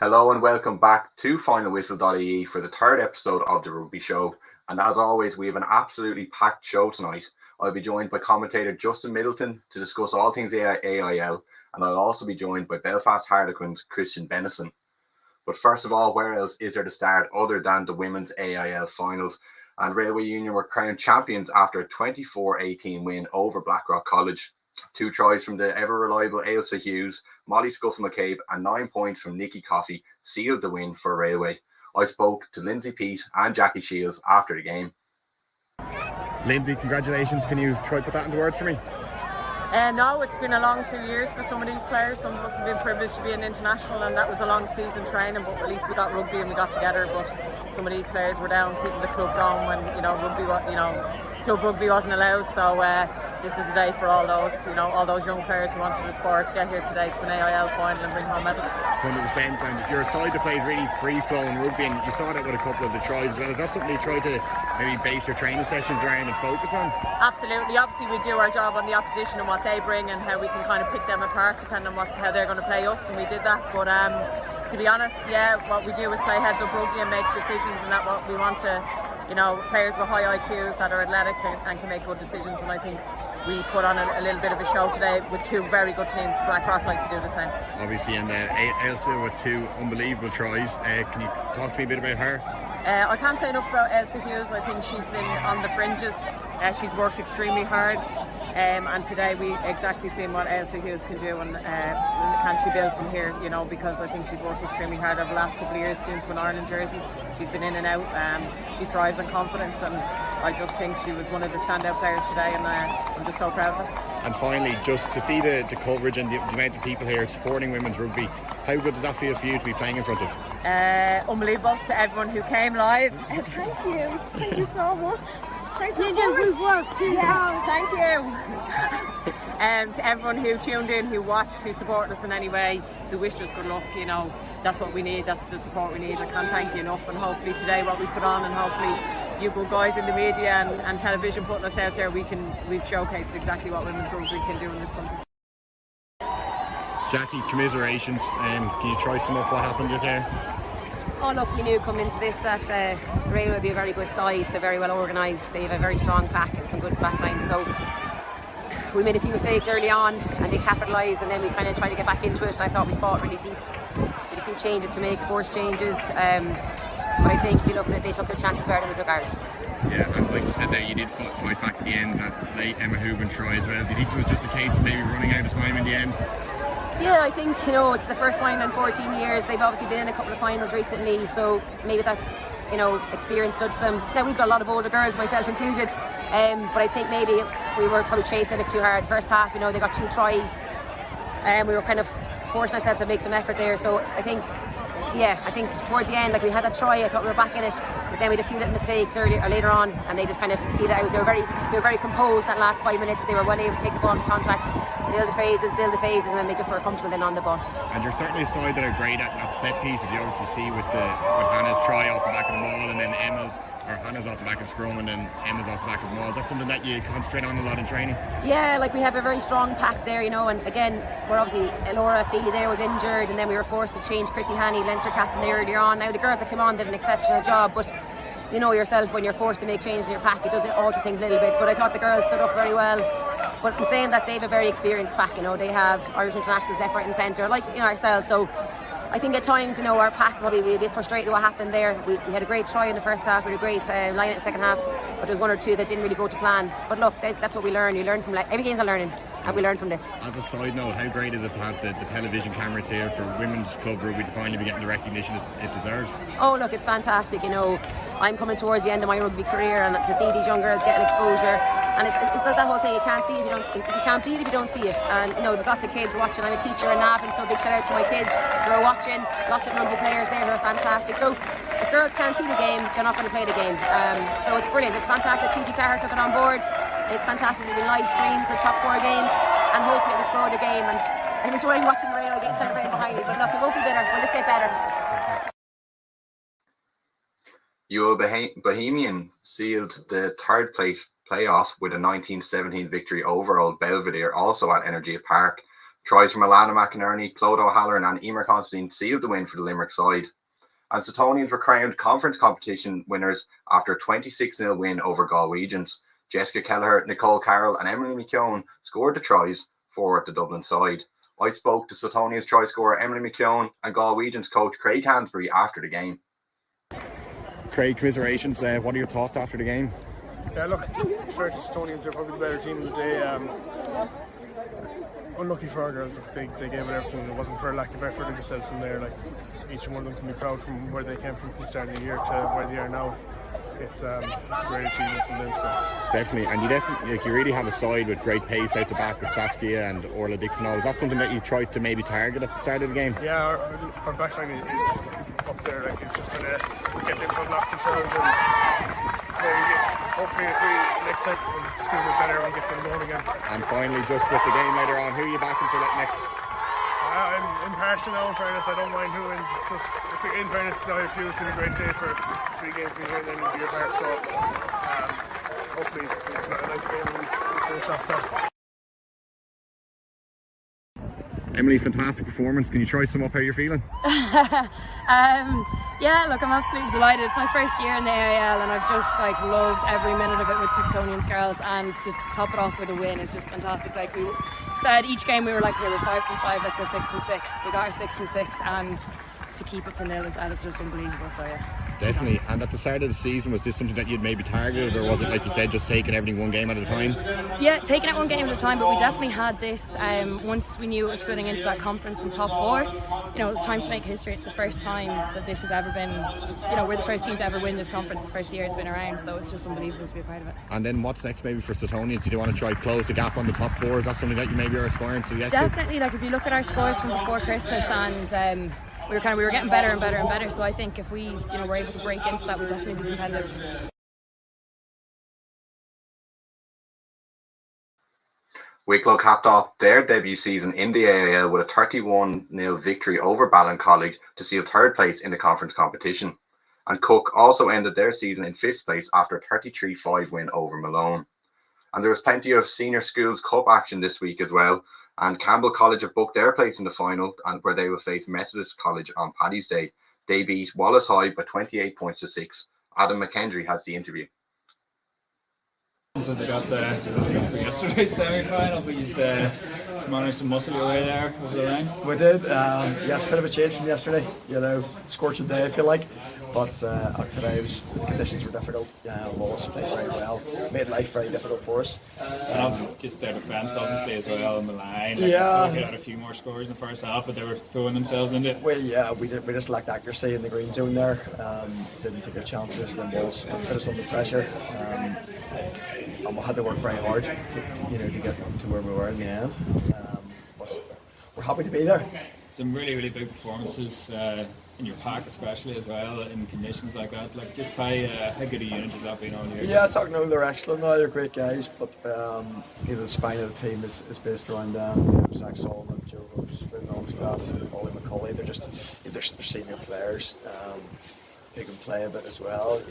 Hello and welcome back to FinalWhistle.ie for the third episode of the Rugby Show. And as always, we have an absolutely packed show tonight. I'll be joined by commentator Justin Middleton to discuss all things AIL, and I'll also be joined by Belfast Harlequins Christian Bennison. But first of all, where else is there to start other than the women's AIL finals? And Railway Union were crowned champions after a 24-18 win over Blackrock College. 2 tries from the ever-reliable Ailsa Hughes, Molly Scuffle-McCabe and 9 points from Nikki Coffey sealed the win for Railway. I spoke to Lindsay Peat and Jackie Shields after the game. Lindsay, congratulations. Can you try to put that into words for me? No, it's been a long 2 years for some of these players. Some of us have been privileged to be an international, and that was a long season training, but at least we got rugby and we got together. But some of these players were down keeping the club going when, club rugby wasn't allowed. So this is a day for all those young players who wanted the sport to get here today to an AIL final and bring home medals. 100%. And you're a side that plays really free-flowing rugby, and you saw that with a couple of the tries as well. Is that something you try to maybe base your training sessions around and focus on? Absolutely. Obviously we do our job on the opposition and what they bring and how we can kind of pick them apart depending on how they're going to play us, and we did that. But to be honest, what we do is play heads up rugby and make decisions, and that's what we want to, players with high IQs that are athletic and can make good decisions. And I think we put on a little bit of a show today with 2 very good teams. Blackrock like to do the same. Obviously, and Ailsa with 2 unbelievable tries. Can you talk to me a bit about her? I can't say enough about Ailsa Hughes. I think she's been on the fringes. She's worked extremely hard, and today we exactly seen what Ailsa Hughes can do, and can she build from here, because I think she's worked extremely hard over the last couple of years to get into an Ireland jersey. She's been in and out. She thrives on confidence, and I just think she was one of the standout players today, and I'm just so proud of her. And finally, just to see the coverage and the amount of people here supporting women's rugby, how good does that feel for you to be playing in front of? Unbelievable to everyone who came live. Thank you so much. Thanks for good work. Yeah, thank you. To everyone who tuned in, who watched, who supported us in any way, who wished us good luck, that's what we need. That's the support we need. I can't thank you enough. And hopefully today, what we put on, and hopefully you good guys in the media and television putting us out there, we've showcased exactly what women's rugby can do in this country. Jackie, commiserations. Can you try sum up what happened with her? Oh look, we knew coming into this that Railway would be a very good side. They're very well organised, they have a very strong pack and some good backlines. So we made a few mistakes early on and they capitalised, and then we kind of tried to get back into it. I thought we fought really deep. We had a few changes to make, forced changes. But I think if you look at it, they took their chances better than we took ours. Yeah, and like you said there, you did fight back at the end, that late Emma Hoogan try as well. Do you think it was just a case of maybe running out of time in the end? Yeah, I think, it's the first final in 14 years. They've obviously been in a couple of finals recently, so maybe that, experience judged them. Now, we've got a lot of older girls, myself included, but I think maybe we were probably chasing a bit too hard. First half, they got 2 tries, and we were kind of forcing ourselves to make some effort there. So I think towards the end, we had that try, I thought we were back in it, but then we had a few little mistakes earlier or later on, and they just kind of sealed it out. They were very composed that last 5 minutes. They were well able to take the ball into contact, build the phases, and then they just were comfortable then on the ball. And you're certainly a side that are great at set pieces. You obviously see with Hannah's try off the back of the maul, and then Hannah's off the back of scrum, and then Emma's off the back of the maul. Is that something that you concentrate on a lot in training? Yeah, we have a very strong pack there, and again, we're obviously, Laura Feely there was injured, and then we were forced to change Chrissy Haney, Leinster captain, there earlier on. Now the girls that came on did an exceptional job, but you know yourself, when you're forced to make changes in your pack, it does alter things a little bit. But I thought the girls stood up very well. But in saying that, they have a very experienced pack. They have Irish internationals left, right and centre, like ourselves. So I think at times, our pack probably be a bit frustrated with what happened there. We had a great try in the first half, we had a great line in the second half, but there was 1 or 2 that didn't really go to plan. But look, that's what we learn. You learn from every game's a learning, and we learn from this. As a side note, how great is it to have the television cameras here for women's club rugby to finally be getting the recognition it deserves? Oh look, it's fantastic. I'm coming towards the end of my rugby career, and to see these young girls getting exposure, and it's that whole thing, you can't see it if you don't, you can't beat it if you don't see it. And there's lots of kids watching. I'm a teacher in Navan, so big shout out to my kids who are watching. Lots of rugby players there who are fantastic. So if girls can't see the game, they're not going to play the game. So it's brilliant, it's fantastic. TG Carr took it on board. It's fantastic. There'll be live streams the top 4 games, and hopefully it'll grow the game. And I'm enjoying watching the Rail getting celebrated behind me. But look, it won't be bitter. We'll just get better. UL Bohemian sealed the 3rd place playoff with a 19-17 victory over Old Belvedere, also at Energia Park. Tries from Alana McInerney, Claude O'Halloran and Emer Constantine sealed the win for the Limerick side. And Suttonians were crowned conference competition winners after a 26-0 win over Galwegians. Jessica Kelleher, Nicole Carroll and Emily McKeown scored the tries for the Dublin side. I spoke to Suttonians try scorer Emily McKeown and Galwegians coach Craig Hansbury after the game. Craig, commiserations. What are your thoughts after the game? Yeah, look, fair to Suttonians are probably the better team of the day. Unlucky for our girls, they gave it everything. It wasn't for a lack of effort of yourselves in there. Like, each one of them can be proud from where they came from the start of the year to where they are now. It's a great achievement from them. So. Definitely, and you really have a side with great pace out the back with Saskia and Orla Dixon. Is that something that you tried to maybe target at the start of the game? Yeah, our backline is up there. Like, it's just to get them to unlock themselves and hopefully next time we'll just do a bit better and get them going again. And finally, just with the game later on, who are you backing for that next? I'm impartial now, in fairness. I don't mind who wins. It's in fairness, I feel it's been a great day for 3 games being here and then into your part. So hopefully it's not a nice game and we finish off top. Emily, fantastic performance. Can you try sum up how you're feeling? Yeah, look, I'm absolutely delighted. It's my first year in the AIL and I've just loved every minute of it with Suttonians girls, and to top it off with a win is just fantastic. Like we said, each game we were 5 from 5, let's go 6 from 6. We got our 6 from 6, and to keep it to nil is just unbelievable. So yeah. Definitely. And at the start of the season, was this something that you'd maybe targeted, or was it, like you said, just taking everything one game at a time? Yeah, taking it one game at a time, but we definitely had this, once we knew it was splitting into that conference in top 4, it was time to make history. It's the first time that this has ever been, we're the first team to ever win this conference, the first year it's been around, so it's just unbelievable to be a part of it. And then what's next maybe for Suttonians? Do you want to try close the gap on the top 4? Is that something that you maybe are aspiring to get Definitely, if you look at our scores from before Christmas, and we were getting better and better and better, so I think if we were able to break into that, we'd definitely be competitive. Wicklow capped off their debut season in the AIL with a 31-0 victory over Ballincollig to seal 3rd place in the conference competition. And Cook also ended their season in 5th place after a 33-5 win over Malone. And there was plenty of Senior Schools Cup action this week as well. And Campbell College have booked their place in the final, and where they will face Methodist College on Paddy's Day. They beat Wallace High by 28 points to 6. Adam McKendry has the interview. So they got for yesterday's semi-final, but you managed to muscle your way there over the line. We did. Yes, a bit of a change from yesterday. Scorching day, I feel like. But today the conditions were difficult. Wallace played very well. Made life very difficult for us. And just their defence, obviously, as well on the line. They had a few more scores in the first half, but they were throwing themselves into it. Well, we just lacked accuracy in the green zone there. Didn't take our chances. Then Wallace put us under pressure. And we had to work very hard to get to where we were in the end. But we're happy to be there. Some really, really big performances in your pack, especially as well in conditions like that. Like, just how good a unit has that been on here? Yeah, they're excellent. They're great guys, but the spine of the team is based around Zach Solomon, Joe Rose, Longstaff, Ollie McCauley. They're senior players who can play a bit as well,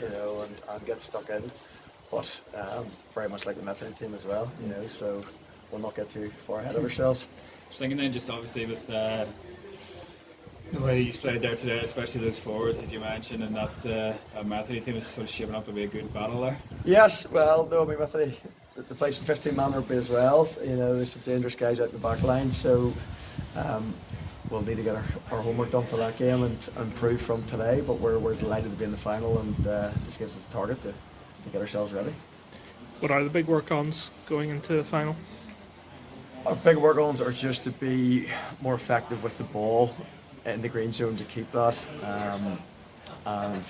and get stuck in. But very much like the Methody team as well, so we'll not get too far ahead of ourselves. I was thinking then, just obviously with the way he's played there today, especially those forwards that you mentioned, and that Methody team is sort of shaping up to be a good battle there. Yes, well, Methody, they play some 15-man rugby as well. There's some dangerous guys out in the back line, so we'll need to get our homework done for that game and improve from today. But we're delighted to be in the final, and this gives us a target to get ourselves ready. What are the big work-ons going into the final? Our big work-ons are just to be more effective with the ball in the green zone, to keep that, and a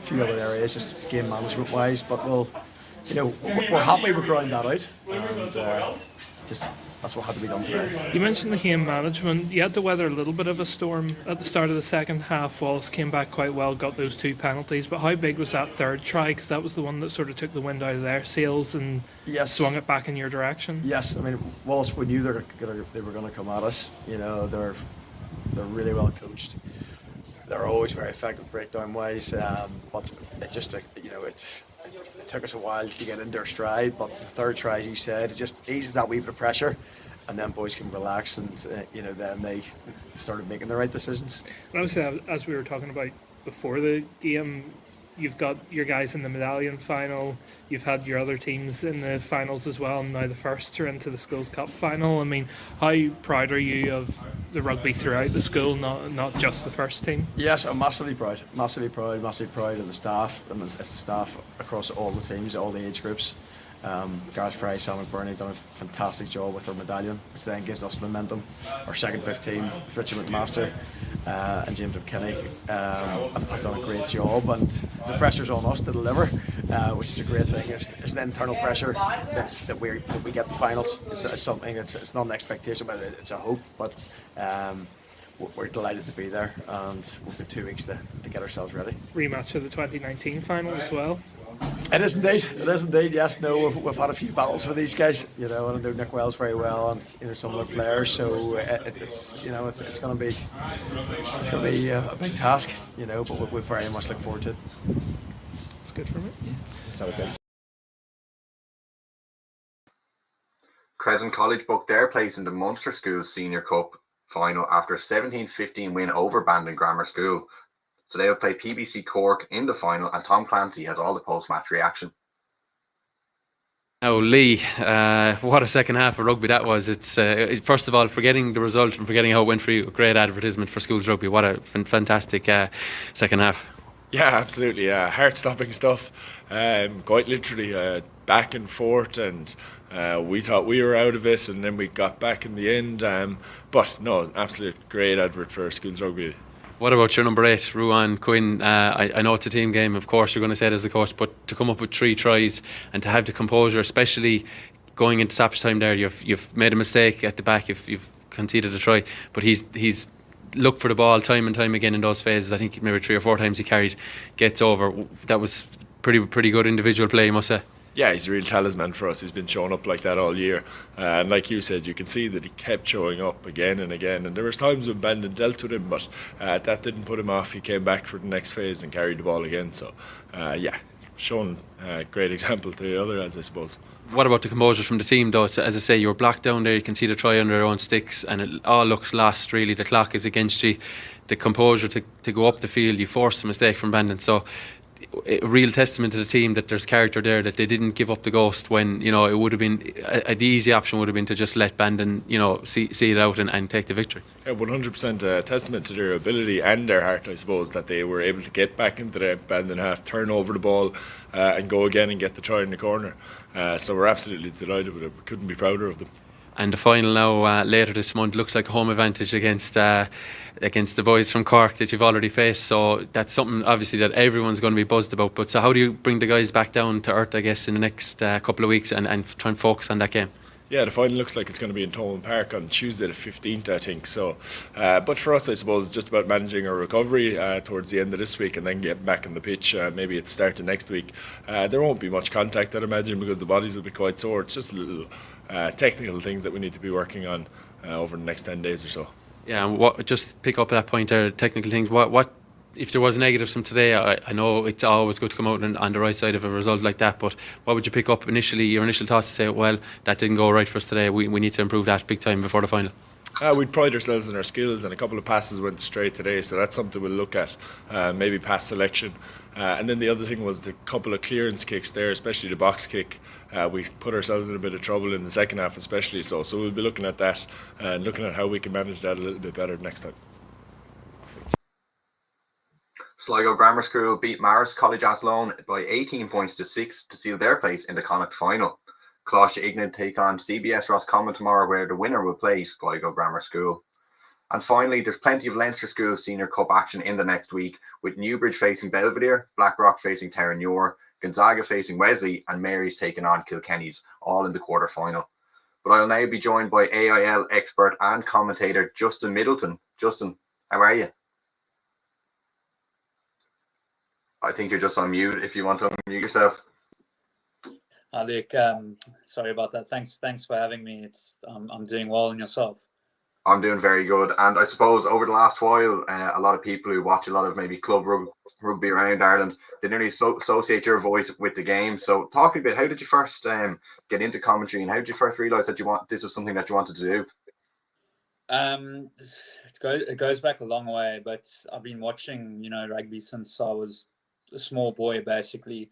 few other areas, just game management wise. But we're happy we grind that out, and that's what had to be done today. You mentioned the game management. You had to weather a little bit of a storm at the start of the second half. Wallace came back quite well, got those 2 penalties. But how big was that 3rd try? Because that was the one that sort of took the wind out of their sails and swung it back in your direction. Yes, Wallace, we knew they were going to come at us. They're really well coached. They're always very effective breakdown wise, but it just it took us a while to get into our stride. But the 3rd try, as you said, it just eases that wee bit of pressure, and then boys can relax, and then they started making the right decisions. And obviously, as we were talking about before the game, you've got your guys in the medallion final, you've had your other teams in the finals as well, and now the firsts are into the Schools Cup final. I mean, how proud are you of the rugby throughout the school, not just the first team? Yes, I'm massively proud of the staff, and it's the staff across all the teams, all the age groups. Gareth Fry, Sam McBurney done a fantastic job with their medallion, which then gives us momentum. Our second 15, Richard McMaster and James McKinney, have done a great job, and the pressure's on us to deliver, which is a great thing. There's an internal pressure that we get the finals. It's something. It's not an expectation, but it's a hope. But we're delighted to be there, and we've got 2 weeks to get ourselves ready. Rematch of the 2019 final as well. It is indeed. Yes, no, we've had a few battles with these guys. And I know Nick Wells very well, and some of the players. So it's going to be a big task. But we very much look forward to it. It's good for me. Yeah. That was Crescent College booked their place in the Munster Schools Senior Cup final after a 17-15 win over Bandon Grammar School. So they will play PBC Cork in the final, and Tom Clancy has all the post-match reaction. Oh, Lee, what a second half of rugby that was. It's first of all, forgetting the result and forgetting how it went for you, great advertisement for schools rugby. What a fantastic second half. Yeah, absolutely. Heart-stopping stuff. Quite literally back and forth, and we thought we were out of it, and then we got back in the end. But no, absolute great advert for schools rugby. What about your number 8, Ruan Quinn? I know it's a team game, of course, you're going to say it as a coach, but to come up with 3 tries and to have the composure, especially going into stoppage time there, you've made a mistake at the back, you've conceded a try, but he's looked for the ball time and time again in those phases. I think maybe 3 or 4 times he carried, gets over. That was pretty good individual play, I must say. Yeah, he's a real talisman for us. He's been showing up like that all year, and like you said, you can see that he kept showing up again and again, and there was times when Bandon dealt with him, but that didn't put him off. He came back for the next phase and carried the ball again, so showing a great example to the other lads, I suppose. What about the composure from the team though? As I say, you were blocked down there, you can see the try under their own sticks, and it all looks lost really. The clock is against you. The composure to go up the field, you forced a mistake from Bandon, so a real testament to the team that there's character there, that they didn't give up the ghost when it would have been the easy option would have been to just let Bandon see it out and take the victory. Yeah, 100% testament to their ability and their heart, I suppose, that they were able to get back into the Bandon half, turn over the ball and go again and get the try in the corner. So we're absolutely delighted with it. We couldn't be prouder of them. And the final now later this month looks like a home advantage against the boys from Cork that you've already faced. So that's something obviously that everyone's going to be buzzed about. But so how do you bring the guys back down to earth, I guess, in the next couple of weeks and try and focus on that game? Yeah, the final looks like it's going to be in Thomond Park on Tuesday the 15th, I think. So, but for us, I suppose, it's just about managing our recovery towards the end of this week and then getting back on the pitch maybe at the start of next week. There won't be much contact, I'd imagine, because the bodies will be quite sore. It's just little technical things that we need to be working on over the next 10 days or so. Yeah, and just pick up that point there, technical things. What if there was negatives from today? I know it's always good to come out on the right side of a result like that, but what would you pick up initially, your initial thoughts to say, well, that didn't go right for us today, we need to improve that big time before the final? We'd pride ourselves in our skills, and a couple of passes went straight today, so that's something we'll look at, maybe pass selection. And then the other thing was the couple of clearance kicks there, especially the box kick. We put ourselves in a bit of trouble in the second half especially, so we'll be looking at that and looking at how we can manage that a little bit better next time. Sligo Grammar School beat Marist College Athlone by 18 points to 6 to seal their place in the Connacht final. Colossal Ignid take on CBS Roscommon tomorrow, where the winner will play Sligo Grammar School. And finally, there's plenty of Leinster Schools Senior Cup action in the next week, with Newbridge facing Belvedere, Blackrock facing Terranure, Gonzaga facing Wesley, and Mary's taking on Kilkenny's, all in the quarter-final. But I'll now be joined by AIL expert and commentator Justin Middleton. Justin, how are you? I think you're just on mute if you want to unmute yourself. Luke, sorry about that. Thanks for having me. I'm doing well, and yourself? I'm doing very good. And I suppose over the last while, a lot of people who watch a lot of maybe club rugby around Ireland, they nearly associate your voice with the game. So talk to me a bit, how did you first get into commentary, and how did you first realise that this was something that you wanted to do? It goes back a long way, but I've been watching, rugby since I was a small boy, basically.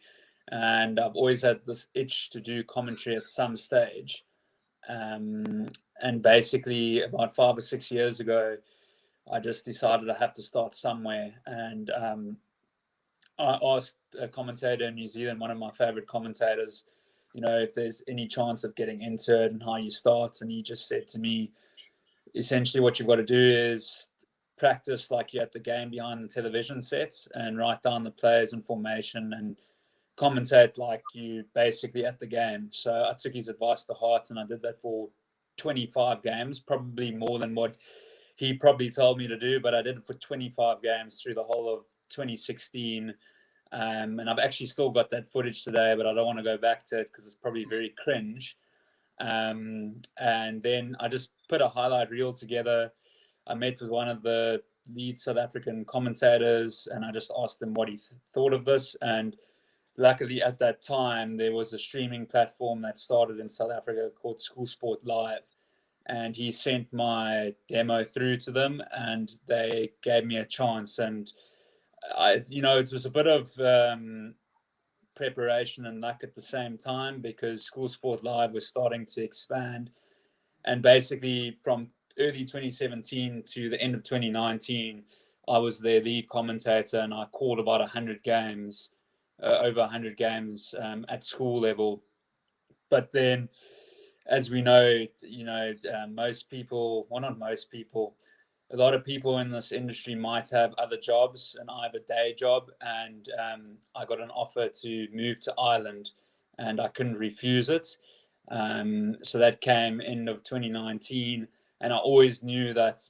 And I've always had this itch to do commentary at some stage. And basically about 5 or 6 years ago, I just decided I have to start somewhere. And I asked a commentator in New Zealand, one of my favorite commentators, if there's any chance of getting into it and how you start. And he just said to me, essentially what you've got to do is practice like you're at the game behind the television set, and write down the players and formation, and commentate like you basically at the game. So I took his advice to heart, and I did that for 25 games, probably more than what he probably told me to do, but I did it for 25 games through the whole of 2016. And I've actually still got that footage today, but I don't want to go back to it because it's probably very cringe. And then I just put a highlight reel together. I met with one of the lead South African commentators, and I just asked him what he thought of this. And luckily at that time, there was a streaming platform that started in South Africa called School Sport Live. And he sent my demo through to them, and they gave me a chance. And it was a bit of preparation and luck at the same time, because School Sport Live was starting to expand. And basically from early 2017 to the end of 2019, I was their lead commentator, and I called about 100 games, over 100 games at school level. But then, as we know, most people, well, not most people, a lot of people in this industry might have other jobs, and I have a day job, and I got an offer to move to Ireland, and I couldn't refuse it. So that came end of 2019, and I always knew that,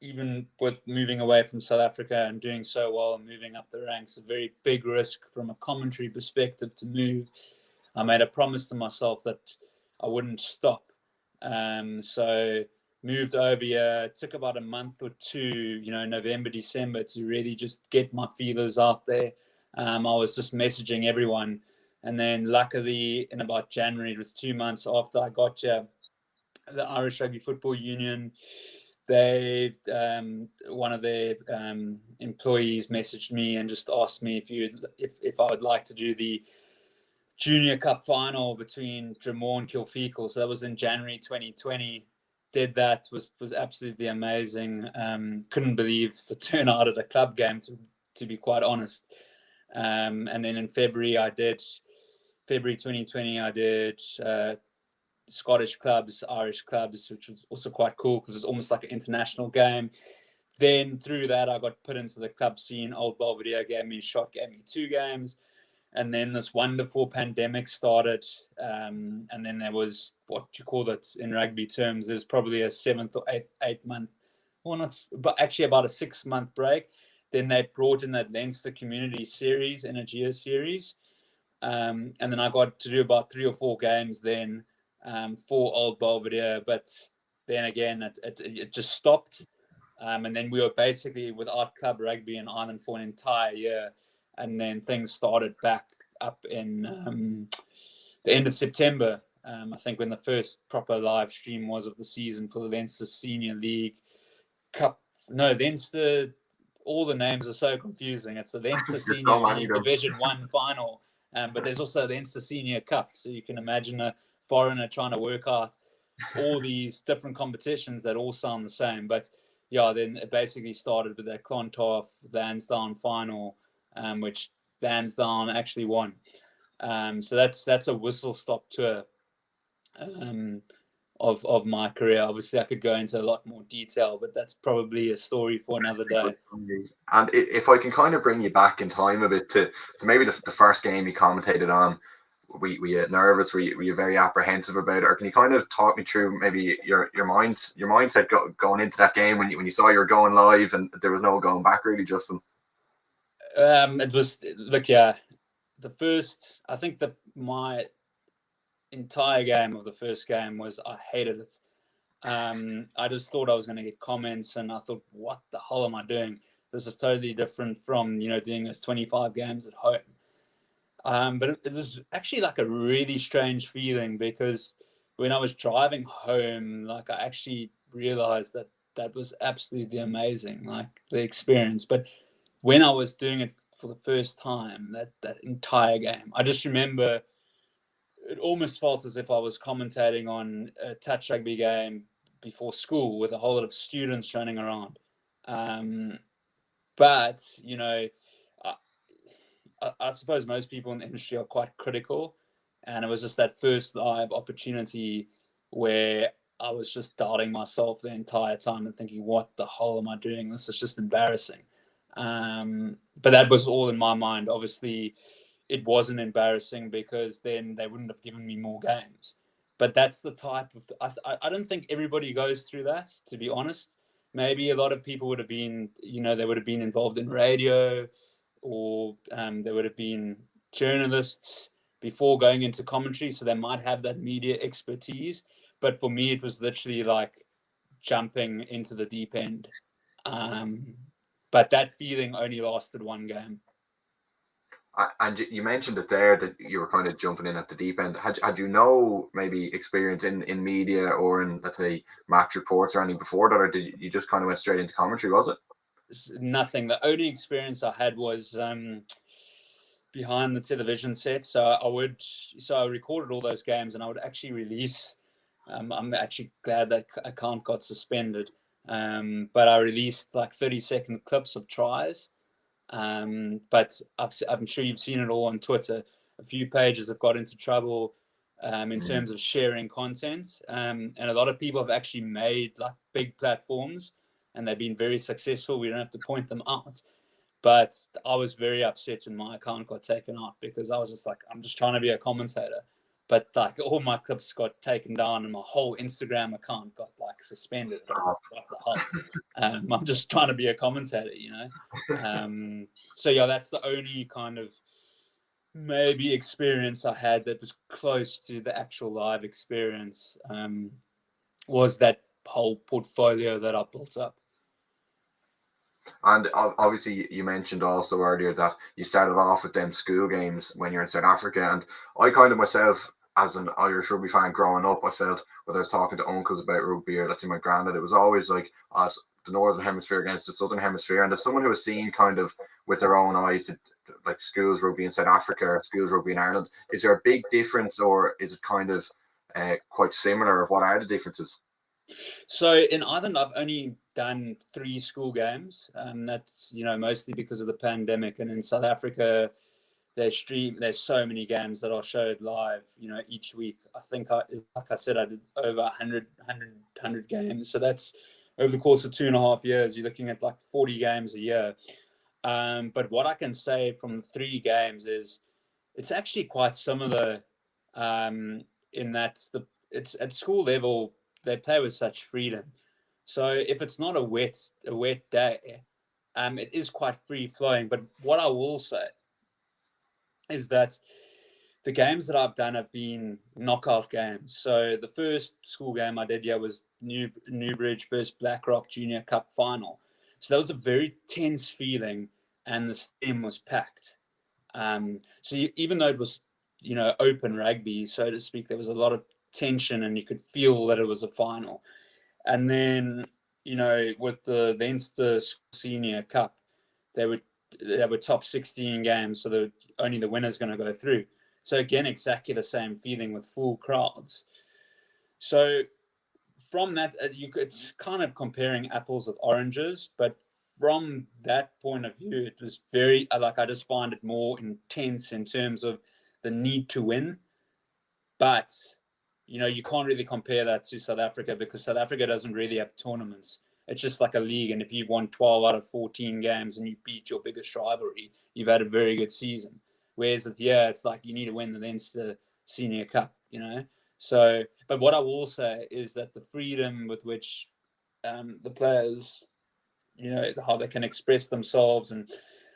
even with moving away from South Africa and doing so well and moving up the ranks, a very big risk from a commentary perspective to move. I made a promise to myself that I wouldn't stop. So moved over here. It took about a month or two, November, December, to really just get my feelers out there. I was just messaging everyone. And then luckily in about January, it was 2 months after I got here, the Irish Rugby Football Union, they one of their employees messaged me and just asked me if I would like to do the Junior Cup final between Drumore and Kilfeacle. So that was in January 2020. Did that, was absolutely amazing. Couldn't believe the turnout at a club game, to be quite honest. And then in February 2020, I did Scottish clubs, Irish clubs, which was also quite cool because it's almost like an international game. Then through that, I got put into the club scene. Old Belvedere gave me a shot, gave me 2 games. And then this wonderful pandemic started. And then there was, what you call it in rugby terms, there's probably a 7th or 8th month, well, not, but actually about a 6-month break. Then they brought in that Leinster Community Series, Energia series. And then I got to do about 3 or 4 games then for Old Belvedere. But then again, it just stopped. And then we were basically without club rugby in Ireland for an entire year. And then things started back up in the end of September, I think, when the first proper live stream was of the season for the Leinster Senior League Cup. No, Leinster, all the names are so confusing. It's the Leinster Senior League Division 1 final, but there's also the Leinster Senior Cup. So you can imagine a foreigner trying to work out all these different competitions that all sound the same. But yeah, then it basically started with that Clontarf, the Lansdowne final, which Lansdowne actually won. So that's a whistle-stop tour of my career. Obviously, I could go into a lot more detail, but that's probably a story for another day. And if I can kind of bring you back in time a bit to maybe the first game you commentated on, were you nervous? Were you very apprehensive about it? Or can you kind of talk me through maybe your mindset going into that game when you saw you were going live and there was no going back, really, Justin? It was, look, yeah, the first, I think that my entire game of the first game was, I hated it. I just thought I was going to get comments, and I thought, what the hell am I doing? This is totally different from, doing those 25 games at home. But it was actually like a really strange feeling, because when I was driving home, like, I actually realized that was absolutely amazing, like the experience. But when I was doing it for the first time, that entire game, I just remember it almost felt as if I was commentating on a touch rugby game before school with a whole lot of students running around. But, I suppose most people in the industry are quite critical. And it was just that first live opportunity where I was just doubting myself the entire time and thinking, what the hell am I doing? This is just embarrassing. But that was all in my mind. Obviously, it wasn't embarrassing, because then they wouldn't have given me more games. But that's the type of... I don't think everybody goes through that, to be honest. Maybe a lot of people would have been, they would have been involved in radio, or they would have been journalists before going into commentary, so they might have that media expertise. But for me, it was literally like jumping into the deep end. But that feeling only lasted one game. And you mentioned it there, that you were kind of jumping in at the deep end. Had you maybe experience in media or in, let's say, match reports or anything before that, or did you just kind of went straight into commentary, was it? Nothing. The only experience I had was behind the television set. So I recorded all those games, and I would actually release. I'm actually glad that account got suspended. But I released like 30-second clips of tries. But I'm sure you've seen it all on Twitter. A few pages have got into trouble in terms of sharing content. And a lot of people have actually made like big platforms, and they've been very successful. We don't have to point them out. But I was very upset when my account got taken out, because I was just like, I'm just trying to be a commentator. But like all my clips got taken down, and my whole Instagram account got like suspended. And I was like, what the hell? I'm just trying to be a commentator, So yeah, that's the only kind of maybe experience I had that was close to the actual live experience, was that whole portfolio that I built up. And obviously, you mentioned also earlier that you started off with them school games when you're in South Africa. And I kind of myself, as an Irish rugby fan growing up, I felt, whether I was talking to uncles about rugby or let's say my granddad, it was always like the Northern Hemisphere against the Southern Hemisphere. And as someone who has seen kind of with their own eyes, like schools rugby in South Africa or schools rugby in Ireland, is there a big difference, or is it kind of quite similar? What are the differences? So in Ireland, I've only done 3 school games. That's, mostly because of the pandemic. And in South Africa, there's so many games that are showed live, each week. I think, like I said, I did over 100 games. So that's over the course of 2.5 years, you're looking at like 40 games a year. But what I can say from 3 games is it's actually quite similar, in that it's at school level, they play with such freedom. So if it's not a wet day, it is quite free flowing. But what I will say is that the games that I've done have been knockout games. So the first school game I did was Newbridge versus Blackrock Junior Cup final. So that was a very tense feeling, and the stadium was packed. Even though it was, open rugby, so to speak, there was a lot of tension, and you could feel that it was a final. And then, with the Leinster Senior Cup, they were top 16 games, so only the winner's going to go through. So again, exactly the same feeling with full crowds. So from that, it's kind of comparing apples with oranges, but from that point of view, it was very, I just find it more intense in terms of the need to win. But, you can't really compare that to South Africa, because South Africa doesn't really have tournaments. It's just like a league. And if you've won 12 out of 14 games and you beat your biggest rivalry, you've had a very good season. Whereas it's like you need to win the Leinster Senior Cup, So, but what I will say is that the freedom with which the players, how they can express themselves and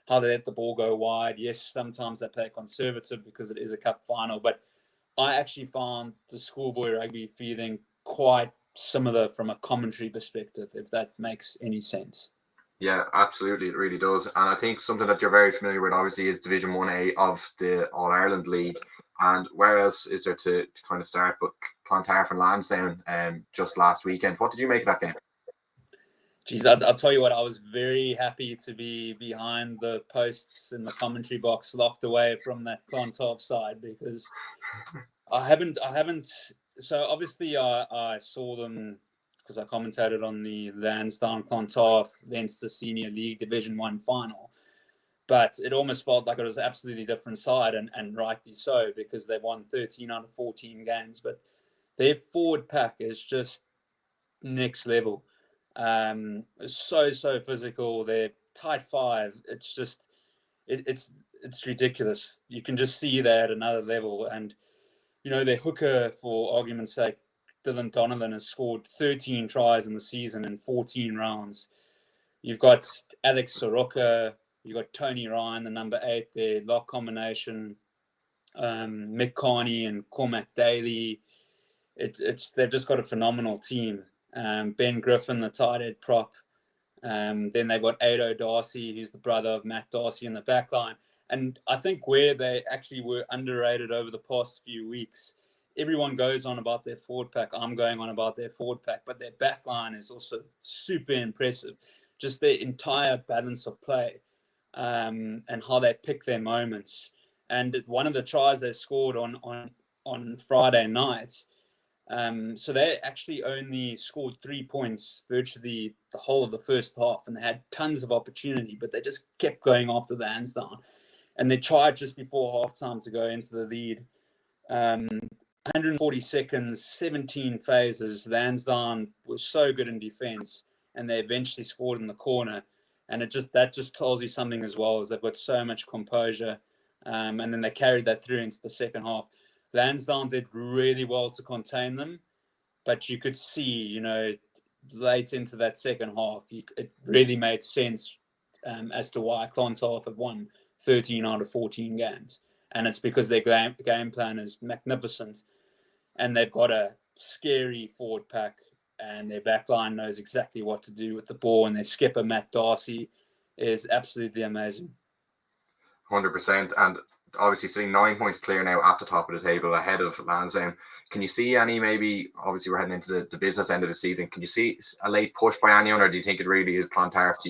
how they let the ball go wide. Yes, sometimes they play conservative because it is a cup final, but I actually found the schoolboy rugby feeling quite similar from a commentary perspective, if that makes any sense. Yeah, absolutely, it really does. And I think something that you're very familiar with, obviously, is Division 1A of the All Ireland League. And where else is there to kind of start but Clontarf and Lansdowne just last weekend? What did you make of that game? Geez, I'll tell you what, I was very happy to be behind the posts in the commentary box, locked away from that Clontarf side, because I haven't. So obviously, I saw them because I commentated on the Lansdowne Clontarf Leinster Senior League Division 1 final. But it almost felt like it was an absolutely different side, and rightly so, because they won 13 out of 14 games. But their forward pack is just next level. So physical. They're tight five. It's just it's ridiculous. You can just see they're at another level. And their hooker, for argument's sake, Dylan Donovan, has scored 13 tries in the season in 14 rounds. You've got Alex Soroka, you've got Tony Ryan, the number 8 there, lock combination, Mick Carney and Cormac Daly. They've just got a phenomenal team. Ben Griffin, the tight head prop. Then they've got Ado Darcy, who's the brother of Matt Darcy in the back line. And I think where they actually were underrated over the past few weeks, everyone goes on about their forward pack. I'm going on about their forward pack, but their back line is also super impressive. Just their entire balance of play and how they pick their moments. And one of the tries they scored on Friday night, so they actually only scored 3 points virtually the whole of the first half, and they had tons of opportunity, but they just kept going after the Lansdowne. And they tried just before halftime to go into the lead. 140 seconds, 17 phases. Lansdowne was so good in defense, and they eventually scored in the corner. And that just tells you something as well, is they've got so much composure. And then they carried that through into the second half. Lansdowne did really well to contain them, but you could see, late into that second half, it really made sense as to why Clontarf have won 13 out of 14 games. And it's because their game plan is magnificent, and they've got a scary forward pack, and their back line knows exactly what to do with the ball, and their skipper, Matt Darcy, is absolutely amazing. 100%. And obviously sitting 9 points clear now at the top of the table ahead of Lansdowne. Can you see any, maybe, obviously we're heading into the business end of the season, can you see a late push by anyone, or do you think it really is Clontarf to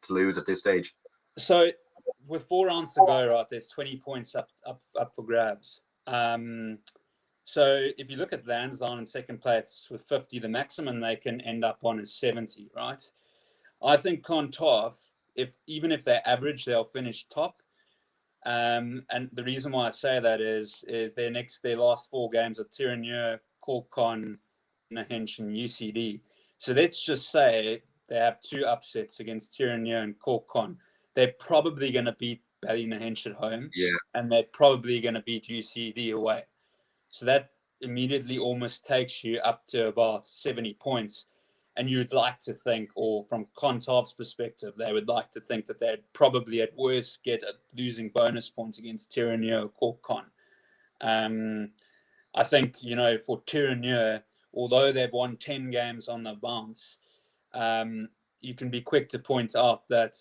lose at this stage? So with 4 rounds to go, right, there's 20 points up for grabs. So if you look at Lansdowne in second place with 50, the maximum they can end up on is 70, right? I think Clontarf, even if they're average, they'll finish top. And the reason why I say that is their last 4 games are Tirrenia, Corkon, Nahinch, and UCD. So let's just say they have 2 upsets against Tirrenia and Corkon. They're probably going to beat Ballynahinch at home, and they're probably going to beat UCD away. So that immediately almost takes you up to about 70 points. And you'd like to think, or from Clontarf's perspective, they would like to think that they'd probably at worst get a losing bonus point against Tirrenia or Corkon. I think, for Tirrenia, although they've won 10 games on the bounce, you can be quick to point out that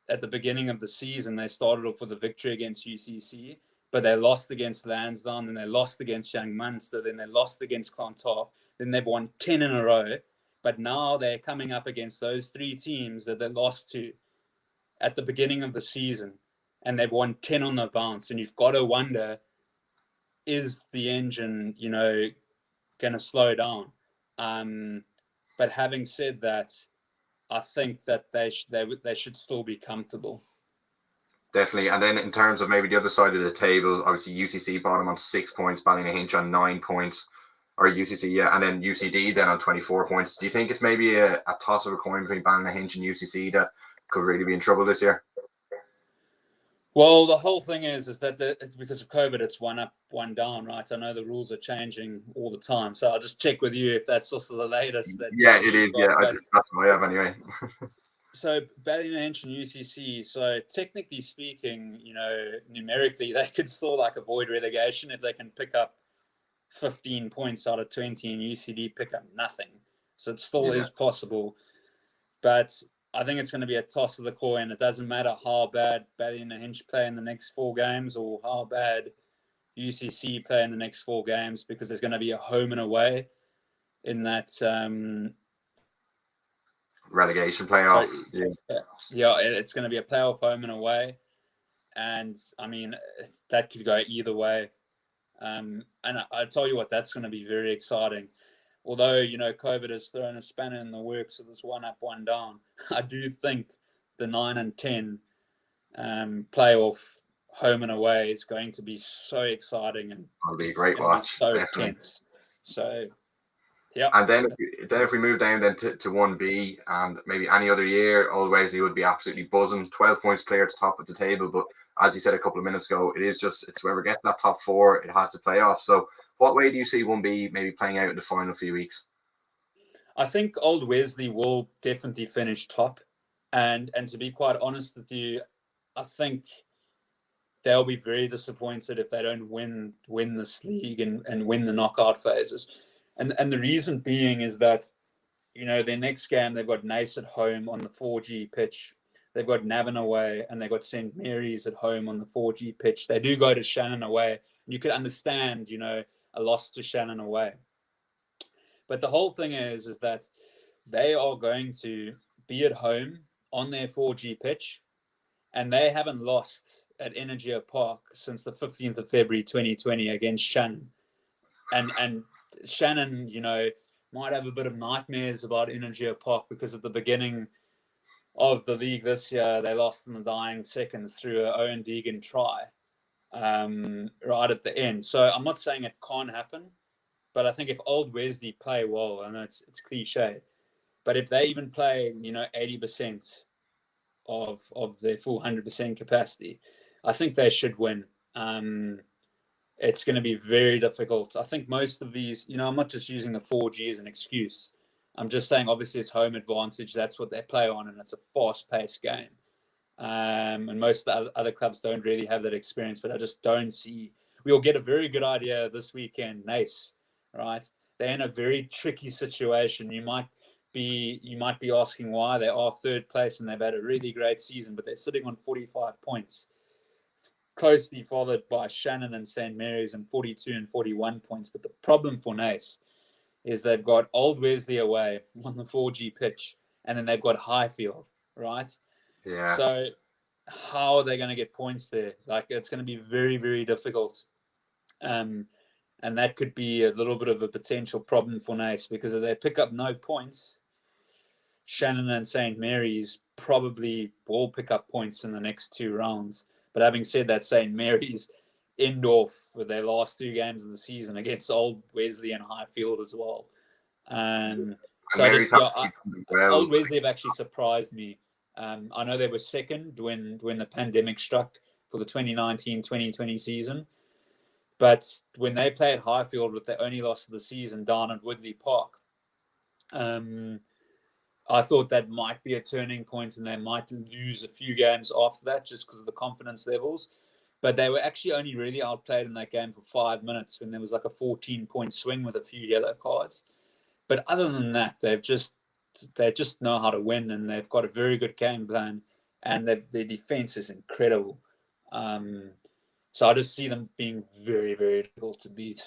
at the beginning of the season, they started off with a victory against UCC, but they lost against Lansdowne, then they lost against Young Munster, then they lost against Clontarf, then they've won 10 in a row. But now they're coming up against those 3 teams that they lost to at the beginning of the season, and they've won 10 on the bounce. And you've got to wonder, is the engine, going to slow down? But having said that, I think that they should still be comfortable. Definitely. And then in terms of maybe the other side of the table, obviously UCC bottom on 6 points, Ballynahinch on 9 points. Or UCC, and then UCD then on 24 points. Do you think it's maybe a toss of a coin between Ballynahinch and UCC that could really be in trouble this year? Well, the whole thing is that it's because of COVID, it's 1 up, 1 down, right? I know the rules are changing all the time, so I'll just check with you if that's also the latest. It is. Yeah, that's what I have anyway. So Ballynahinch and UCC. So technically speaking, numerically, they could still avoid relegation if they can pick up 15 points out of 20 and UCD pick up nothing. So it still Yeah. is possible. But I think it's going to be a toss of the coin. It doesn't matter how bad Ballymena play in the next 4 games or how bad UCC play in the next 4 games, because there's going to be a home and away in that relegation playoff. It's going to be a playoff home and away, and I mean that could go either way. And I tell you what, that's going to be very exciting. Although, you know, COVID has thrown a spanner in the works of this 1 up, 1 down, I do think the 9 and 10 playoff home and away is going to be so exciting, and it'll be a great watch. So Definitely. tense. So, yeah. And then if we move down then to 1B, and maybe any other year, Old Wesley would be absolutely buzzing. 12 points clear to top of the table, but as you said a couple of minutes ago, it's whoever gets that top 4, it has to play off. So what way do you see 1B maybe playing out in the final few weeks? I think Old Wesley will definitely finish top, and to be quite honest with you, I think they'll be very disappointed if they don't win this league and win the knockout phases. And the reason being is that, you know, their next game, they've got Naas at home on the 4G pitch. They've got Navan away, and they've got St. Mary's at home on the 4G pitch. They do go to Shannon away. You could understand, you know, a loss to Shannon away. But the whole thing is that they are going to be at home on their 4G pitch, and they haven't lost at Energia Park since the 15th of February 2020 against Shannon. And Shannon, you know, might have a bit of nightmares about Energia Park, because at the beginning of the league this year, they lost in the dying seconds through an Owen Deegan try right at the end. So I'm not saying it can't happen, but I think if Old Wesley play well, I know it's cliche, but if they even play, you know, 80% of their full 100% capacity, I think they should win. It's going to be very difficult. I think most of these, you know, I'm not just using the 4G as an excuse. I'm just saying, obviously, it's home advantage. That's what they play on, and it's a fast-paced game. And most of the other clubs don't really have that experience, but I just don't see. We'll get a very good idea this weekend. Naas, right? They're in a very tricky situation. You might be asking why. They are 3rd place, and they've had a really great season, but they're sitting on 45 points, closely followed by Shannon and St. Mary's and 42 and 41 points. But the problem for Naas is they've got Old Wesley away on the 4G pitch, and then they've got Highfield, right? Yeah. So how are they going to get points there? Like, it's going to be very, very difficult. And that could be a little bit of a potential problem for Naas, because if they pick up no points, Shannon and St. Mary's probably will pick up points in the next 2 rounds. But having said that, St. Mary's end off for their last 2 games of the season against Old Wesley and Highfield as well. Old Wesley have actually surprised me. I know they were second when the pandemic struck for the 2019-2020 season. But when they played Highfield with their only loss of the season down at Woodley Park, I thought that might be a turning point, and they might lose a few games after that just because of the confidence levels. But they were actually only really outplayed in that game for 5 minutes when there was like a 14-point swing with a few yellow cards. But other than that, they just know how to win, and they've got a very good game plan, and their defense is incredible. So I just see them being very, very difficult to beat.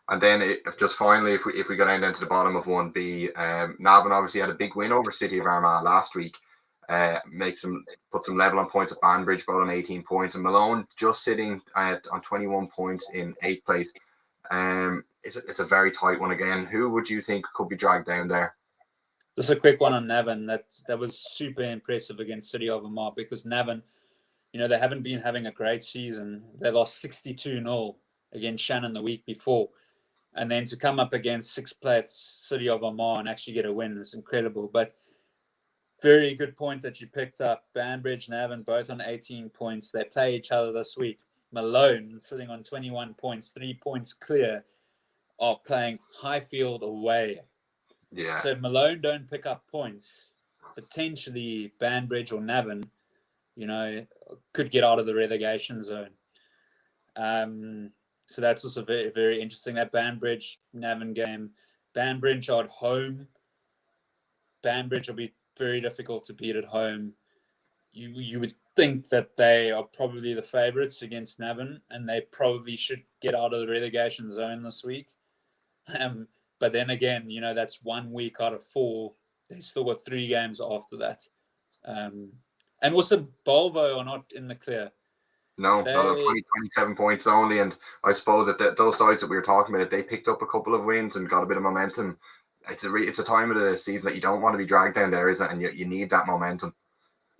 And then if we go down to the bottom of 1B, Navan obviously had a big win over City of Armagh last week. Put some level on points at Banbridge, both on 18 points, and Malone just sitting on 21 points in 8th place. It's a very tight one again. Who would you think could be dragged down there? Just a quick one on Navan. That was super impressive against City of Armagh, because Navan, you know, they haven't been having a great season. They lost 62-0 against Shannon the week before. And then to come up against 6th place City of Armagh and actually get a win is incredible. But very good point that you picked up. Banbridge, Navan, both on 18 points. They play each other this week. Malone, sitting on 21 points, 3 points clear, are playing Highfield away. Yeah. So if Malone don't pick up points, potentially Banbridge or Navan, you know, could get out of the relegation zone. So that's also very, very interesting. That Banbridge Navan game. Banbridge are at home. Banbridge will be very difficult to beat at home. You would think that they are probably the favourites against Navan, and they probably should get out of the relegation zone this week. But then again, that's 1 week out of 4. They still got 3 games after that. And also, Bolvo are not in the clear. No, not at 27 points only. And I suppose that those sides that we were talking about, they picked up a couple of wins and got a bit of momentum. It's a time of the season that you don't want to be dragged down there, isn't it? And you need that momentum.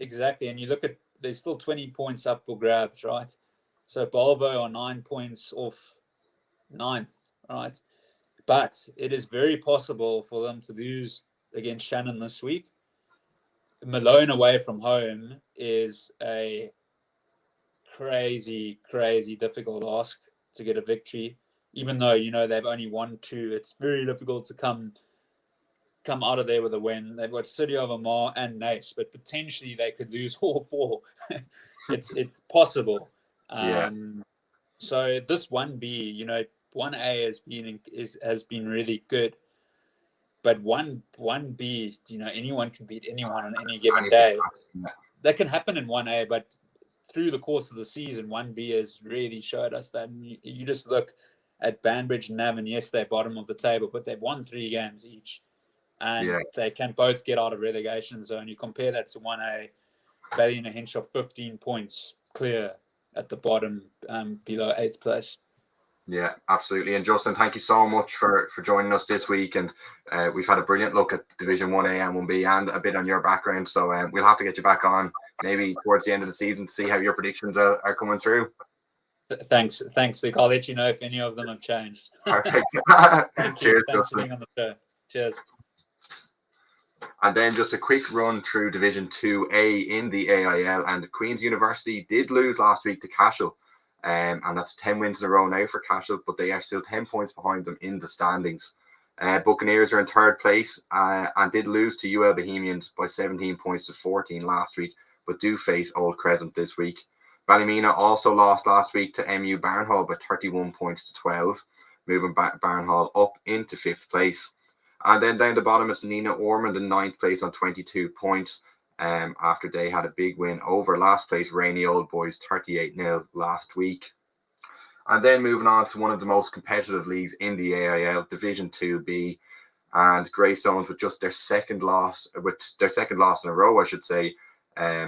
Exactly. And you look at, there's still 20 points up for grabs, right? So Bolvo are 9 points off 9th, right? But it is very possible for them to lose against Shannon this week. Malone away from home is a crazy, crazy difficult ask to get a victory. Even though, they've only won 2, it's very difficult to come out of there with a win. They've got City of Amar and Nace, but potentially they could lose all 4. It's possible. So this 1B, 1A has been really good, but 1B, anyone can beat anyone on any given day. That can happen in 1A, but through the course of the season, 1B has really showed us that. And you just look at Banbridge and Navan. Yes, they're bottom of the table, but they've won 3 games each. And they can both get out of relegation zone. You compare that to 1A, Ballymena 15 points clear at the bottom, below 8th place. Yeah, absolutely. And Justin, thank you so much for joining us this week. And we've had a brilliant look at Division 1A and 1B and a bit on your background. So we'll have to get you back on maybe towards the end of the season to see how your predictions are coming through. Thanks, Luke. I'll let you know if any of them have changed. Perfect. Cheers, Thanks Justin. for being on the show. Cheers. And then just a quick run through Division 2A in the AIL. And Queen's University did lose last week to Cashel. And that's 10 wins in a row now for Cashel, but they are still 10 points behind them in the standings. Buccaneers are in 3rd place and did lose to UL Bohemians by 17 points to 14 last week, but do face Old Crescent this week. Ballymena also lost last week to MU Barnhall by 31 points to 12, moving back Barnhall up into 5th place. And then down the bottom is Nina Ormond in 9th place on 22 points after they had a big win over last place Rainy Old Boys 38-0 last week. And then moving on to one of the most competitive leagues in the AIL, Division 2B, and Greystones with just their second loss in a row, I should say.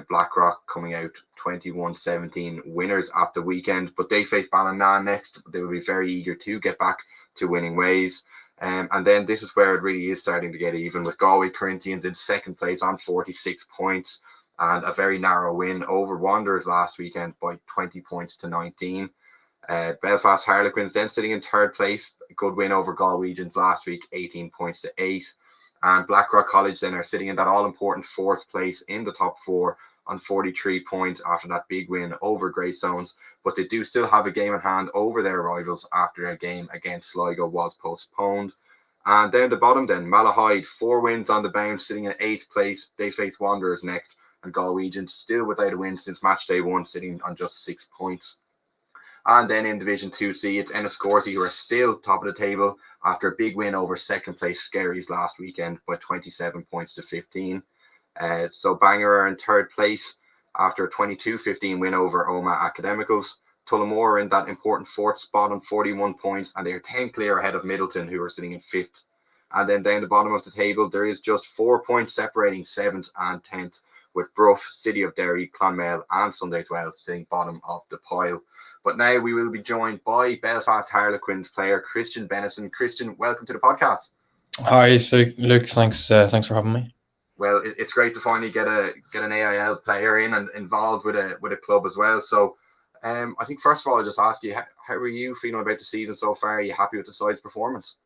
Blackrock coming out 21-17 winners at the weekend, but they face Ballina next. They will be very eager to get back to winning ways. And then this is where it really is starting to get even, with Galway Corinthians in 2nd place on 46 points and a very narrow win over Wanderers last weekend by 20 points to 19. Belfast Harlequins then sitting in 3rd place, a good win over Galwegians last week, 18 points to 8. And Blackrock College then are sitting in that all-important 4th place in the top 4 on 43 points after that big win over Greystones. But they do still have a game in hand over their rivals after a game against Sligo was postponed. And down the bottom then, Malahide, 4 wins on the bounce, sitting in 8th place. They face Wanderers next. And Galwegians still without a win since match day 1, sitting on just 6 points. And then in Division 2C, it's Enniscorthy, who are still top of the table after a big win over 2nd place Skerries last weekend by 27 points to 15. So Bangor are in 3rd place after a 22-15 win over Oma Academicals. Tullamore are in that important 4th spot on 41 points, and they are 10 clear ahead of Middleton, who are sitting in 5th. And then down the bottom of the table, there is just 4 points separating 7th and 10th, with Bruff, City of Derry, Clonmel and Sunday 12 sitting bottom of the pile. But now we will be joined by Belfast Harlequins player Christian Bennison. Christian, welcome to the podcast. Hi, Luke. Thanks for having me. Well, it's great to finally get an AIL player in and involved with a club as well. So, I think first of all, I'll just ask you, how are you feeling about the season so far? Are you happy with the side's performance?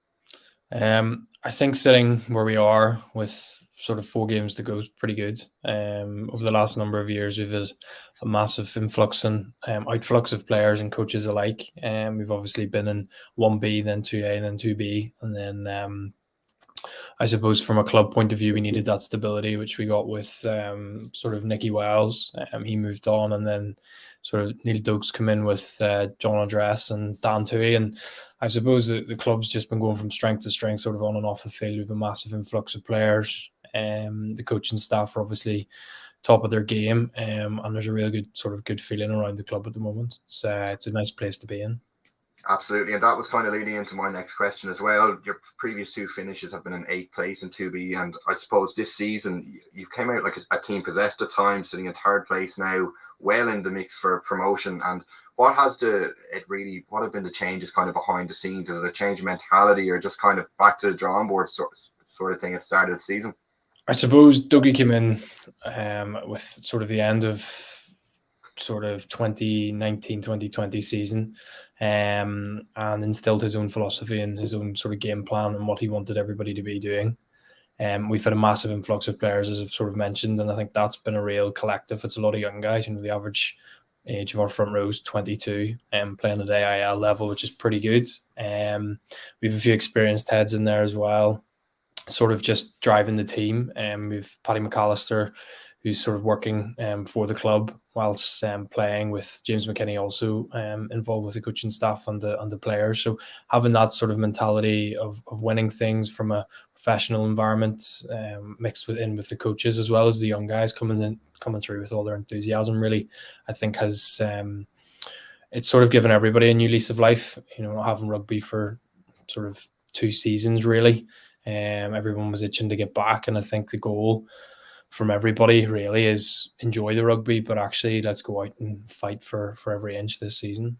I think sitting where we are with sort of 4 games to go is pretty good. Over the last number of years, we've had a massive influx and outflux of players and coaches alike. We've obviously been in 1B, then 2A, then 2B, and then I suppose from a club point of view, we needed that stability, which we got with sort of Nicky Wells. He moved on, and then sort of Neil Dokes come in with John Andres and Dan Tui. And I suppose the club's just been going from strength to strength, sort of on and off the field, with a massive influx of players. The coaching staff are obviously top of their game, and there's a real good feeling around the club at the moment. It's a nice place to be in. Absolutely, and that was kind of leading into my next question as well. Your previous 2 finishes have been in 8th place in 2B, and I suppose this season you came out like a team possessed at times, sitting in 3rd place now, well in the mix for promotion. And what have been the changes kind of behind the scenes? Is it a change in mentality, or just kind of back to the drawing board sort of thing at the start of the season? I suppose Dougie came in with sort of the end of sort of 2019-2020 season, and instilled his own philosophy and his own sort of game plan and what he wanted everybody to be doing. We've had a massive influx of players, as I've sort of mentioned, and I think that's been a real collective. It's a lot of young guys. The average age of our front row is 22, and playing at AIL level, which is pretty good. We have a few experienced heads in there as well, sort of just driving the team. We've Paddy McAllister, who's sort of working for the club whilst playing, with James McKinney also involved with the coaching staff and the players. So having that sort of mentality of winning things from a professional environment, mixed with the coaches as well as the young guys coming through with all their enthusiasm, really, I think has it's sort of given everybody a new lease of life. Having rugby for sort of 2 seasons really, everyone was itching to get back, and I think the goal from everybody really is enjoy the rugby, but actually let's go out and fight for every inch this season.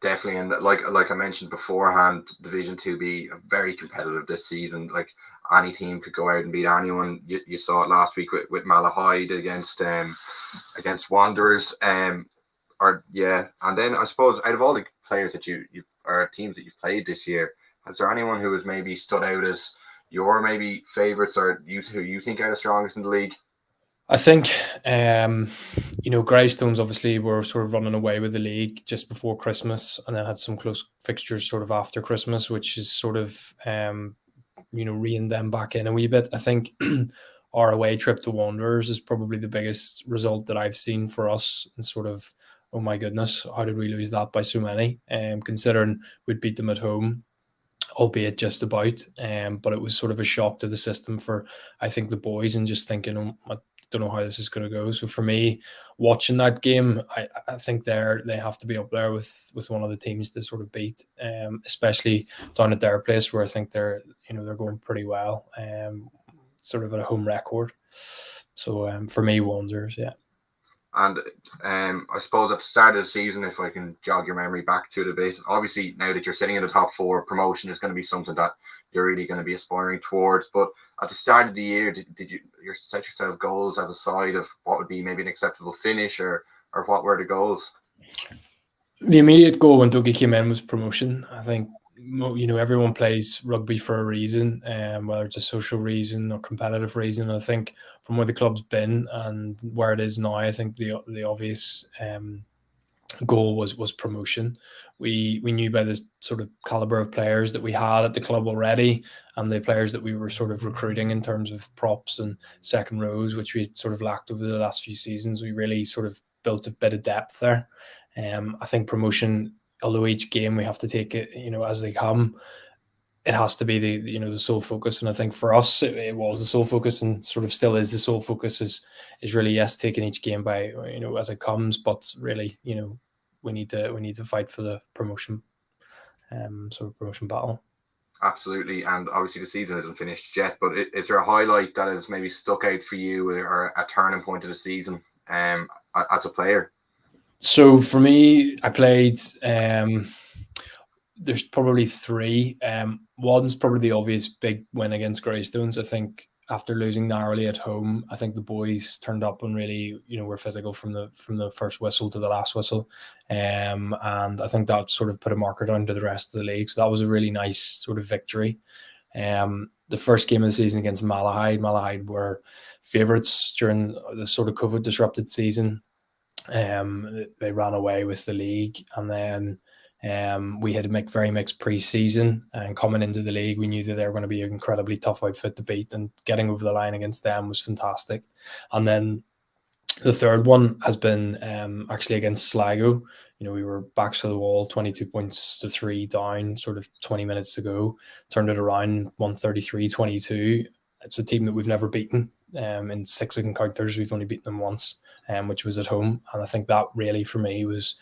Definitely, and like I mentioned beforehand, Division 2B very competitive this season. Like, any team could go out and beat anyone. You saw it last week with Malahide against Wanderers. And then I suppose out of all the players that you or teams that you've played this year, has there anyone who has maybe stood out as your maybe favourites, or who you think are the strongest in the league? I think, Greystones obviously were sort of running away with the league just before Christmas, and then had some close fixtures sort of after Christmas, which is sort of, reined them back in a wee bit. I think our away trip to Wanderers is probably the biggest result that I've seen for us, and sort of, oh my goodness, how did we lose that by so many? Considering we'd beat them at home, albeit just about, but it was sort of a shock to the system for, I think, the boys, and just thinking, I don't know how this is going to go. So for me, watching that game, I think they have to be up there with one of the teams to sort of beat, especially down at their place, where I think they're going pretty well, sort of at a home record. So for me, Wanderers, yeah. And I suppose at the start of the season, if I can jog your memory back to the base, obviously now that you're sitting in the top 4, promotion is going to be something that you're really going to be aspiring towards. But at the start of the year, did you set yourself goals as a side of what would be maybe an acceptable finish, or what were the goals? The immediate goal when Dougie came in was promotion. I think, everyone plays rugby for a reason, whether it's a social reason or competitive reason. I think from where the club's been and where it is now, I think the obvious goal was promotion. We knew by the sort of caliber of players that we had at the club already, and the players that we were sort of recruiting in terms of props and second rows, which we had sort of lacked over the last few seasons. We really sort of built a bit of depth there. I think promotion, although each game we have to take it, as they come, it has to be the sole focus. And I think for us, it was the sole focus, and sort of still is the sole focus, is really, yes, taking each game by, as it comes, but really, we need to fight for the promotion, sort of promotion battle. Absolutely. And obviously the season isn't finished yet, but is there a highlight that has maybe stuck out for you, or a turning point of the season as a player? So for me, I played, there's probably 3. One's probably the obvious big win against Greystones. I think after losing narrowly at home, I think the boys turned up and really, were physical from the first whistle to the last whistle. And I think that sort of put a marker down to the rest of the league. So that was a really nice sort of victory. The first game of the season against Malahide were favourites during the sort of COVID disrupted season. They ran away with the league, and then We had a very mixed pre-season, and coming into the league, we knew that they were going to be an incredibly tough outfit to beat, and getting over the line against them was fantastic. And then the third one has been actually against Sligo. We were backs to the wall, 22 points to 3 down, sort of 20 minutes to go, turned it around, 133-22. It's a team that we've never beaten. In 6 encounters, we've only beaten them once, which was at home. And I think that really, for me, was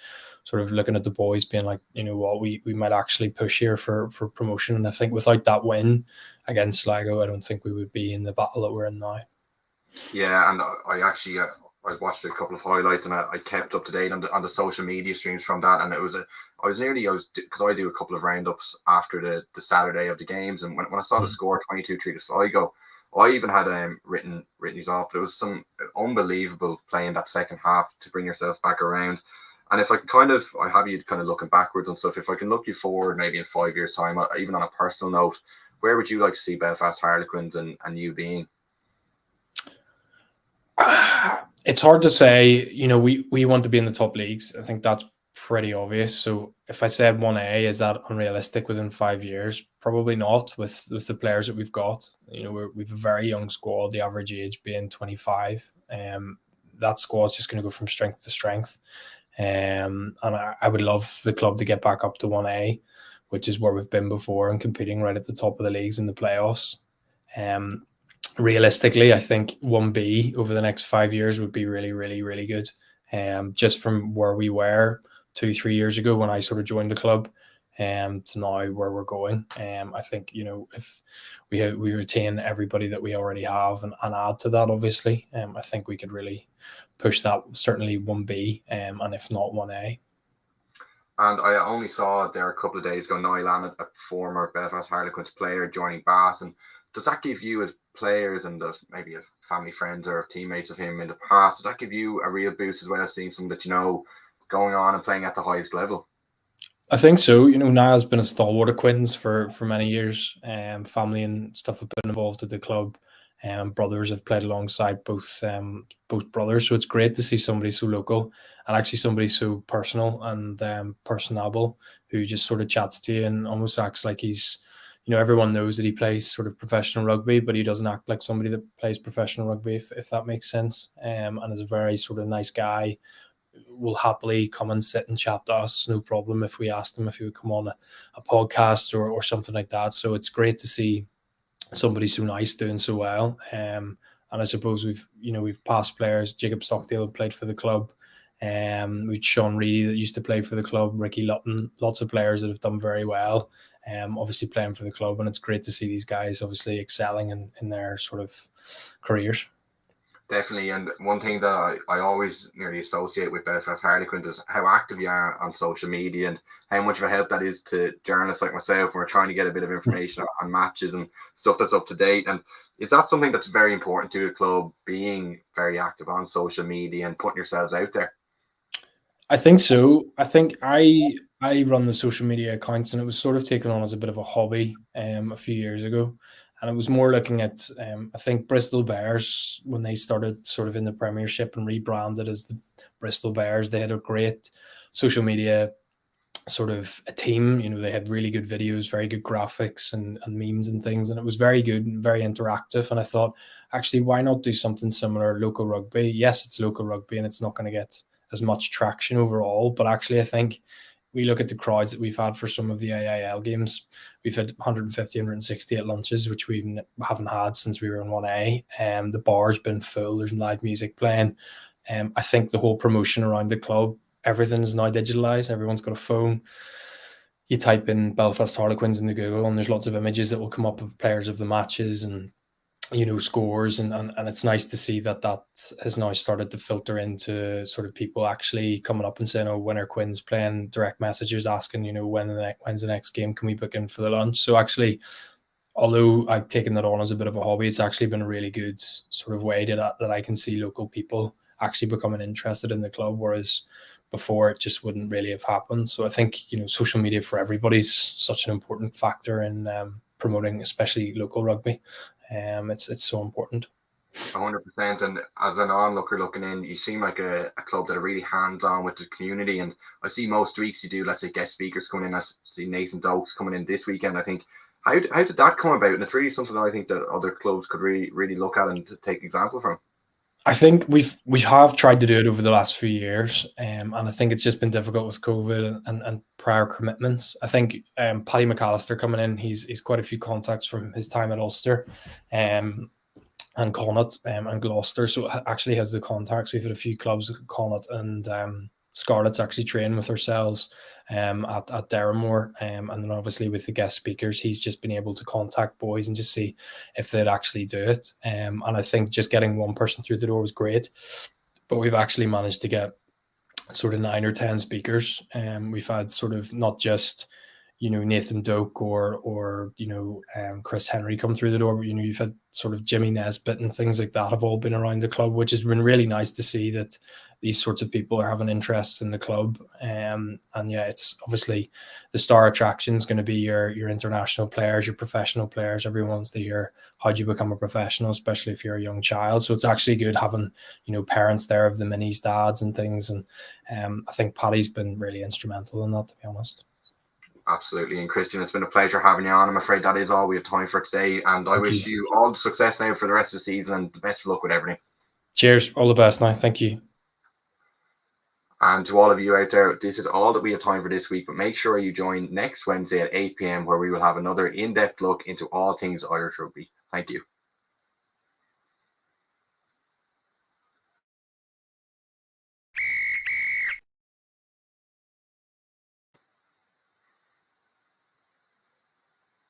sort of looking at the boys being like, you know what, we might actually push here for promotion. And I think without that win against Sligo, I don't think we would be in the battle that we're in now. Yeah, and I actually I watched a couple of highlights, and I kept up to date on the social media streams from that. And because I do a couple of roundups after the Saturday of the games, and when I saw the score 22-3 to Sligo, I even had written these off. But it was some unbelievable playing that second half to bring yourselves back around. And if I can I have you kind of looking backwards and stuff. If I can look you forward, maybe in 5 years' time, even on a personal note, where would you like to see Belfast Harlequins and you being? It's hard to say. We want to be in the top leagues. I think that's pretty obvious. So if I said 1A, is that unrealistic within 5 years? Probably not with the players that we've got. We've a very young squad, the average age being 25. That squad's just going to go from strength to strength. And I would love the club to get back up to 1A, which is where we've been before, and competing right at the top of the leagues in the playoffs. Realistically, I think 1B over the next 5 years would be really, really, really good. Just from where we were 2-3 years ago when I sort of joined the club, to now where we're going. I think, if we retain everybody that we already have and add to that, obviously, I think we could really push that, certainly 1B, and if not 1A. And I only saw there a couple of days ago, Niall Lannan, a former Belfast Harlequins player, joining Bath. And does that give you, as players and maybe of family friends or teammates of him in the past, does that give you a real boost as well as seeing someone that going on and playing at the highest level? I think so. Niall's been a stalwart of Quins for many years. Family and stuff have been involved at the club. Brothers have played alongside both brothers, so it's great to see somebody so local and actually somebody so personal and personable, who just sort of chats to you and almost acts like he's, everyone knows that he plays sort of professional rugby, but he doesn't act like somebody that plays professional rugby, if that makes sense. And is a very sort of nice guy. Will happily come and sit and chat to us, no problem, if we asked him if he would come on a podcast or something like that. So it's great to see somebody so nice doing so well. And I suppose we've past players. Jacob Stockdale played for the club. We've Sean Reedy that used to play for the club, Ricky Lutton, lots of players that have done very well, obviously playing for the club, and it's great to see these guys obviously excelling in their sort of careers. Definitely, and one thing that I always nearly associate with Belfast Harlequins is how active you are on social media and how much of a help that is to journalists like myself when we're trying to get a bit of information on matches and stuff that's up to date. And is that something that's very important to the club, being very active on social media and putting yourselves out there? I think so. I think I run the social media accounts, and it was sort of taken on as a bit of a hobby a few years ago. And it was more looking at, I think, Bristol Bears, when they started sort of in the Premiership and rebranded as the Bristol Bears. They had a great social media sort of a team. They had really good videos, very good graphics and memes and things. And it was very good and very interactive. And I thought, actually, why not do something similar, local rugby? Yes, it's local rugby and it's not going to get as much traction overall. But actually, I think we look at the crowds that we've had for some of the AIL games. We've had 150, 160 at lunches, which we haven't had since we were in 1A. The bar's been full. There's live music playing. I think the whole promotion around the club, everything is now digitalized. Everyone's got a phone. You type in Belfast Harlequins into Google, and there's lots of images that will come up of players of the matches and scores, and it's nice to see that has now started to filter into sort of people actually coming up and saying, oh, when are Quins playing, direct messages asking, when's the next game, can we book in for the lunch? So actually, although I've taken that on as a bit of a hobby, it's actually been a really good sort of way that I can see local people actually becoming interested in the club, whereas before it just wouldn't really have happened. So I think, social media for everybody's such an important factor in promoting, especially local rugby. It's so important. 100%. And as an onlooker looking in, you seem like a club that are really hands-on with the community. And I see most weeks you do, let's say, guest speakers coming in. I see Nathan Dokes coming in this weekend. I think, how did that come about? And it's really something that I think that other clubs could really look at and take example from. I think we have tried to do it over the last few years, and I think it's just been difficult with COVID and prior commitments. I think Paddy McAllister coming in, he's quite a few contacts from his time at Ulster, and Connacht and Gloucester, so actually has the contacts. We've had a few clubs at Connacht and Scarlett's actually trained with ourselves at Derrimore, and then obviously with the guest speakers, he's just been able to contact boys and just see if they'd actually do it. And I think just getting one person through the door was great, but we've actually managed to get sort of 9 or 10 speakers. We've had sort of not just Nathan Doak or Chris Henry come through the door, but you've had sort of Jimmy Nesbitt and things like that have all been around the club, which has been really nice to see that these sorts of people are having interests in the club. And yeah, it's obviously the star attraction is going to be your international players, your professional players. Everyone wants to hear how do you become a professional, especially if you're a young child. So it's actually good having parents there of the minis, dads and things. And I think Paddy's been really instrumental in that, to be honest. Absolutely. And Christian, it's been a pleasure having you on. I'm afraid that is all we have time for today. And I wish you all the success now for the rest of the season and the best of luck with everything. Cheers. All the best now. Thank you. And to all of you out there, this is all that we have time for this week. But make sure you join next Wednesday at 8 p.m. where we will have another in-depth look into all things Irish rugby. Thank you.